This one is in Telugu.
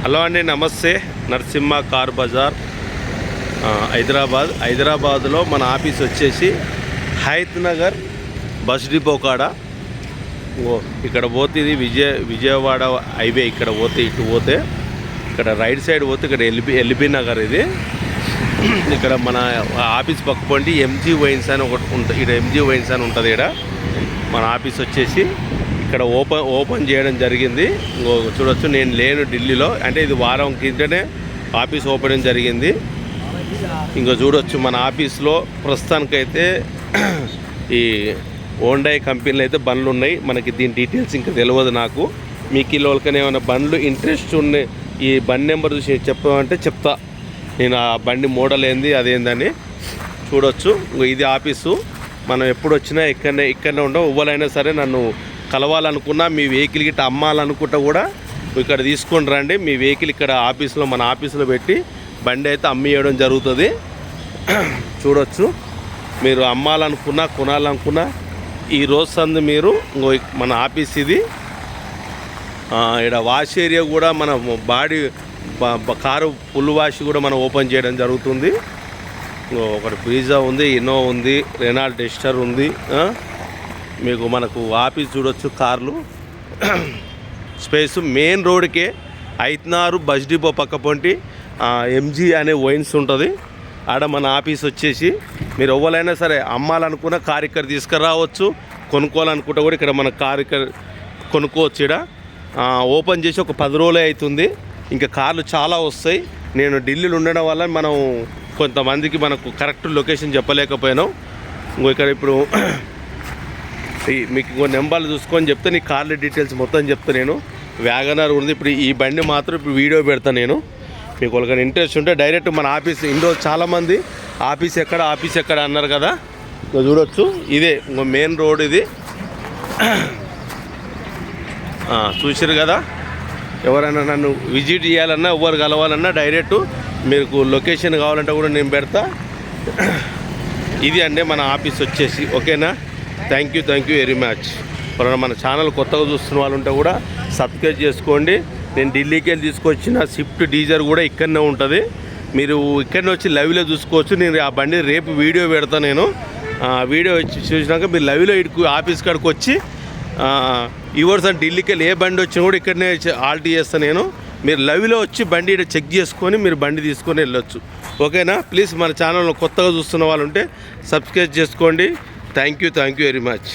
హలో అండి, నమస్తే. నరసింహ కార్ బజార్, హైదరాబాద్లో మన ఆఫీస్ వచ్చేసి హైత్ నగర్ బస్ డిపో కాడ. ఇక్కడ పోతే ఇది విజయవాడ హైవే. ఇక్కడ పోతే ఇటు పోతే ఇక్కడ రైట్ సైడ్ పోతే ఇక్కడ ఎల్బీ నగర్. ఇది ఇక్కడ మన ఆఫీస్ పక్క పండి ఎంజీ వైన్స్ అని ఒకటి ఉంటుంది. ఇక్కడ ఎంజీ వైన్స్ అని ఉంటుంది. ఇక్కడ మన ఆఫీస్ వచ్చేసి ఇక్కడ ఓపెన్ చేయడం జరిగింది. చూడొచ్చు, నేను లేను ఢిల్లీలో, అంటే ఇది వారం కిందనే ఆఫీస్ ఓపెనింగ్ జరిగింది. ఇంకో చూడొచ్చు, మన ఆఫీస్లో ప్రస్తుతానికైతే ఈ హోండా కంపెనీలు అయితే బండ్లు ఉన్నాయి. మనకి దీని డీటెయిల్స్ ఇంకా తెలియదు నాకు. మీకు ఇళ్ళకనే ఏమైనా బండ్లు ఇంట్రెస్ట్ ఉన్నాయి, ఈ బండి నెంబర్ చూసి చెప్పమంటే చెప్తా నేను. ఆ బండి మోడల్ ఏంది అదేందని చూడొచ్చు. ఇది ఆఫీసు. మనం ఎప్పుడు వచ్చినా ఇక్కడనే ఉండవు. ఎవ్వరైనా సరే నన్ను కలవాలనుకున్నా, మీ వెహికల్ గిట్ట అమ్మాలనుకుంటా కూడా ఇక్కడ తీసుకొని రండి. మీ వెహికల్ ఇక్కడ ఆఫీస్లో, మన ఆఫీస్లో పెట్టి బండి అయితే అమ్మియడం జరుగుతుంది. చూడొచ్చు, మీరు అమ్మాలనుకున్నా కొనాలనుకున్నా ఈ రోజు సందు మీరు మన ఆఫీస్ ఇది. ఇక్కడ వాష్ ఏరియా కూడా మన బాడీ కారు ఫుల్ వాష్ కూడా మనం ఓపెన్ చేయడం జరుగుతుంది. ఒకటి బ్రీజా ఉంది, ఇన్నోవా ఉంది, రెనాల్ట్ డస్టర్ ఉంది. మీకు మనకు ఆఫీస్ చూడొచ్చు, కార్లు స్పేస్ మెయిన్ రోడ్కే ఐత్నారు బస్ డిపో పక్క పొంటి ఎంజీ అనే వైన్స్ ఉంటుంది. ఆడ మన ఆఫీస్ వచ్చేసి మీరు ఎవరైనా సరే అమ్మాలనుకున్న కారు ఇక్కడ తీసుకురావచ్చు. కొనుక్కోవాలనుకుంటే కూడా ఇక్కడ మన కారు ఇక్కడ కొనుక్కోవచ్చు. ఇక్కడ ఓపెన్ చేసి ఒక 10 రోజులే అవుతుంది. ఇంకా కార్లు చాలా వస్తాయి. నేను ఢిల్లీలో ఉండడం వల్ల మనం కొంతమందికి మనకు కరెక్ట్ లొకేషన్ చెప్పలేకపోయాను. ఇక్కడ ఇప్పుడు మీకు ఇంకో నెంబర్లు చూసుకొని చెప్తే నీ కార్ల డీటెయిల్స్ మొత్తం చెప్తా. నేను వ్యాగనర్ ఉంది. ఇప్పుడు ఈ బండి మాత్రం ఇప్పుడు వీడియో పెడతాను నేను. మీకు వాళ్ళకి ఇంట్రెస్ట్ ఉంటే డైరెక్ట్ మన ఆఫీస్, ఇందులో చాలామంది ఆఫీస్ ఎక్కడ అన్నారు కదా. చూడొచ్చు, ఇదే మెయిన్ రోడ్ ఇది. చూసారు కదా. ఎవరైనా నన్ను విజిట్ చేయాలన్నా, ఎవరు కలవాలన్నా డైరెక్ట్ మీకు లొకేషన్ కావాలంటే కూడా నేను పెడతా. ఇది అండి మన ఆఫీస్ వచ్చేసి. ఓకేనా? Thank you very much. మన ఛానల్ కొత్తగా చూస్తున్న వాళ్ళు ఉంటే కూడా సబ్స్క్రైబ్ చేసుకోండి. నేను ఢిల్లీకి వెళ్ళి తీసుకొచ్చిన స్విఫ్ట్ డీజర్ కూడా ఇక్కడనే ఉంటుంది. మీరు ఇక్కడనే వచ్చి లైవ్లో చూసుకోవచ్చు. నేను ఆ బండి రేపు వీడియో పెడతా. నేను వీడియో వచ్చి చూసినాక మీరు లైవ్లో ఆఫీస్ కాడికి వచ్చి యువర్స్ అని ఢిల్లీకి వెళ్ళి ఏ బండి వచ్చినా కూడా ఇక్కడనే ఆల్టీ చేస్తాను నేను. మీరు లైవ్లో వచ్చి బండి చెక్ చేసుకొని మీరు బండి తీసుకొని వెళ్ళొచ్చు. ఓకేనా? ప్లీజ్ మన ఛానల్ కొత్తగా చూస్తున్న వాళ్ళు ఉంటే సబ్స్క్రైబ్ చేసుకోండి. Thank you very much.